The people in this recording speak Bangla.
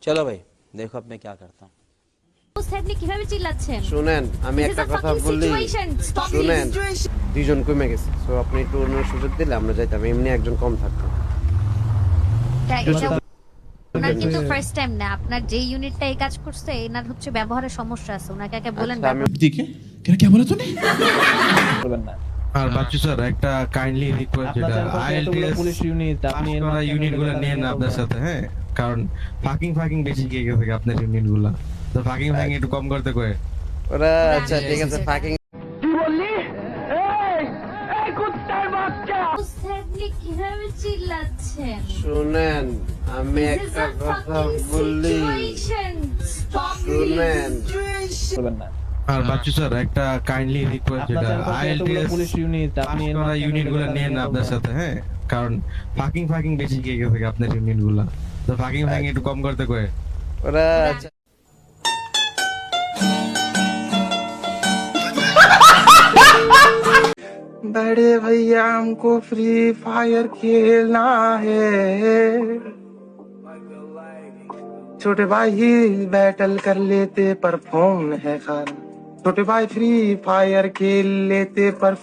चलो भाई देखो अब मैं क्या करता हूँ। আপনি কিভাবে চিল্লাচ্ছেন? শুনেন আমি This is একটা a কথা fucking বলি, situation. Stop শুনেন this. দুইজন কমে গেছে, সো আপনি একটু অন্য সুযোগ দিলে আমরা যাইতাম, এমনি একজন কম থাকতো। এটা ওনার কিন্তু ফার্স্ট টাইম না। আপনার যে ইউনিটটা এই কাজ করছে এনার হচ্ছে ব্যবহারের সমস্যা আছে। ওনাকে আগে বলেন আচ্ছা, আমি ठीक है क्या क्या बोला तूने করবেন না। আর বাচ্চু স্যার একটা কাইন্ডলি রিকোয়েস্ট, যেটা আপনাদের কাছে এতগুলো পুলিশ ইউনিট আপনি এর আপনারা ইউনিট গুলো নিয়ে না আপনার সাথে, হ্যাঁ, কারণ ফাকিং বেশি গিয়ে গেছে আপনার ইউনিট গুলা, তো ফাকিং একটু কম করতে কয়ে। ওরা আচ্ছা ঠিক আছে ফাকিং। আপনি কিভাবে চিল্লাচ্ছেন? শুনেন আমি একটা কথা বলি, শুনেন করবেন না। আর বাচ্চু স্যার একটা কাইন্ডলি রিকোয়েস্ট, যেটা আপনাদের কাছে এতগুলো পুলিশ ইউনিট আপনি এর আপনারা ইউনিট গুলো নিয়ে না আপনার সাথে, হ্যাঁ, কারণ ফাকিং বেশি গিয়ে গেছে আপনার ইউনিট গুলা, তো ফাকিং একটু কম করতে কয়ে। ওরা আচ্ছা बड़े भैया हमको फ्री फायर खेलना है, छोटे भाई ही बैटल कर लेते पर फोन है खाना, छोटे भाई फ्री फायर खेल लेते पर